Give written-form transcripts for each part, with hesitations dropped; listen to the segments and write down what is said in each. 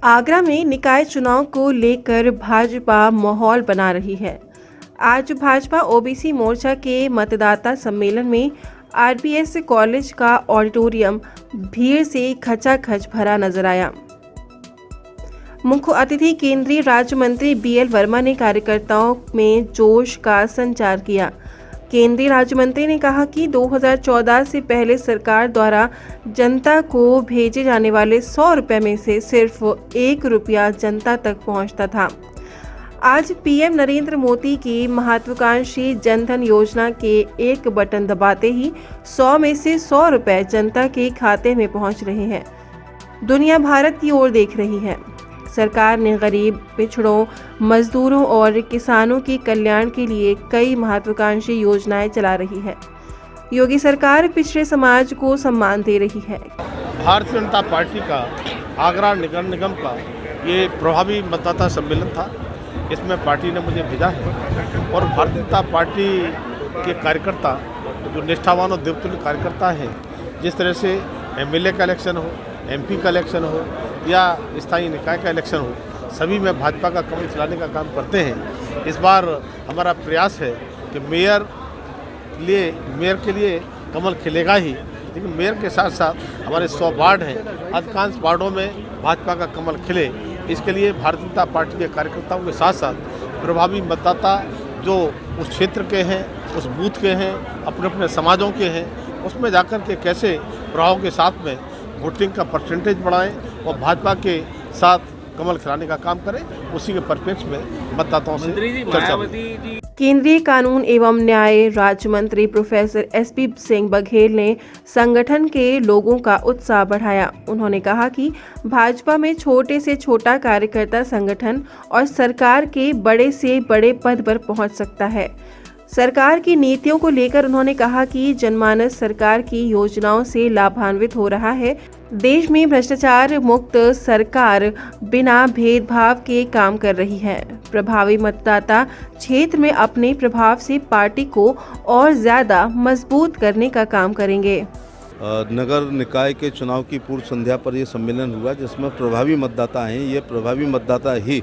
आगरा में निकाय चुनाव को लेकर भाजपा माहौल बना रही है। आज भाजपा ओबीसी मोर्चा के मतदाता सम्मेलन में आरबीएस कॉलेज का ऑडिटोरियम भीड़ से खचाखच भरा नजर आया। मुख्य अतिथि केंद्रीय राज्य मंत्री बीएल वर्मा ने कार्यकर्ताओं में जोश का संचार किया। केंद्रीय राज्य मंत्री ने कहा कि 2014 से पहले सरकार द्वारा जनता को भेजे जाने वाले 100 रुपये में से सिर्फ 1 रुपया जनता तक पहुंचता था। आज पीएम नरेंद्र मोदी की महत्वाकांक्षी जनधन योजना के एक बटन दबाते ही 100 में से 100 रुपये जनता के खाते में पहुंच रहे हैं। दुनिया भारत की ओर देख रही है। सरकार ने गरीब, पिछड़ों, मजदूरों और किसानों के कल्याण के लिए कई महत्वाकांक्षी योजनाएं चला रही है। योगी सरकार पिछड़े समाज को सम्मान दे रही है। भारतीय जनता पार्टी का आगरा नगर निगम का ये प्रभावी मतदाता सम्मेलन था। इसमें पार्टी ने मुझे भेजा है और भारतीय जनता पार्टी के कार्यकर्ता जो निष्ठावान और देवतुल्य कार्यकर्ता हैं, जिस तरह से एमएलए का इलेक्शन हो, एमपी का इलेक्शन हो या स्थायी निकाय का इलेक्शन हो, सभी में भाजपा का कमल खिलाने का काम करते हैं। इस बार हमारा प्रयास है कि मेयर के लिए कमल खिलेगा ही, लेकिन मेयर के साथ साथ हमारे 100 वार्ड हैं, अधिकांश वार्डों में भाजपा का कमल खिले। इसके लिए भारतीय जनता पार्टी के कार्यकर्ताओं के साथ साथ प्रभावी मतदाता जो उस क्षेत्र के हैं, उस बूथ के हैं, अपने अपने समाजों के हैं, उसमें जाकर के कैसे प्रभाव के साथ में वोटिंग का परसेंटेज बढ़ाएं और भाजपा के साथ कमल खिलाने का काम करें, उसी के परिप्रेक्ष्य में मतदाताओं से चर्चा। केंद्रीय कानून एवं न्याय राज्य मंत्री प्रोफेसर एसपी सिंह बघेल ने संगठन के लोगों का उत्साह बढ़ाया। उन्होंने कहा कि भाजपा में छोटे से छोटा कार्यकर्ता संगठन और सरकार के बड़े से बड़े पद पर पहुंच सकता है। सरकार की नीतियों को लेकर उन्होंने कहा कि जनमानस सरकार की योजनाओं से लाभान्वित हो रहा है। देश में भ्रष्टाचार मुक्त सरकार बिना भेदभाव के काम कर रही है। प्रभावी मतदाता क्षेत्र में अपने प्रभाव से पार्टी को और ज्यादा मजबूत करने का काम करेंगे। नगर निकाय के चुनाव की पूर्व संध्या पर यह सम्मेलन हुआ, जिसमें प्रभावी मतदाता हैं। ये प्रभावी मतदाता ही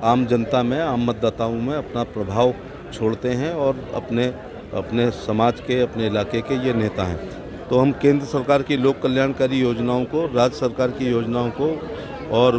आम जनता में, आम मतदाताओं में अपना प्रभाव छोड़ते हैं और अपने समाज के, अपने इलाके के ये नेता हैं। तो हम केंद्र सरकार की लोक कल्याणकारी योजनाओं को, राज्य सरकार की योजनाओं को और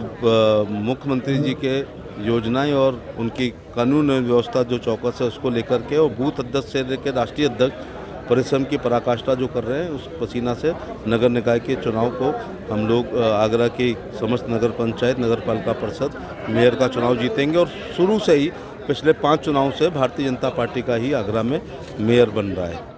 मुख्यमंत्री जी के योजनाएं और उनकी कानून व्यवस्था जो चौकस है उसको लेकर के, और बूथ अध्यक्ष से लेकर राष्ट्रीय अध्यक्ष परिश्रम की पराकाष्ठा जो कर रहे हैं, उस पसीना से नगर निकाय के चुनाव को हम लोग आगरा की समस्त नगर पंचायत, नगर पालिका परिषद, मेयर का चुनाव जीतेंगे। और शुरू से ही पिछले 5 चुनावों से भारतीय जनता पार्टी का ही आगरा में मेयर बन रहा है।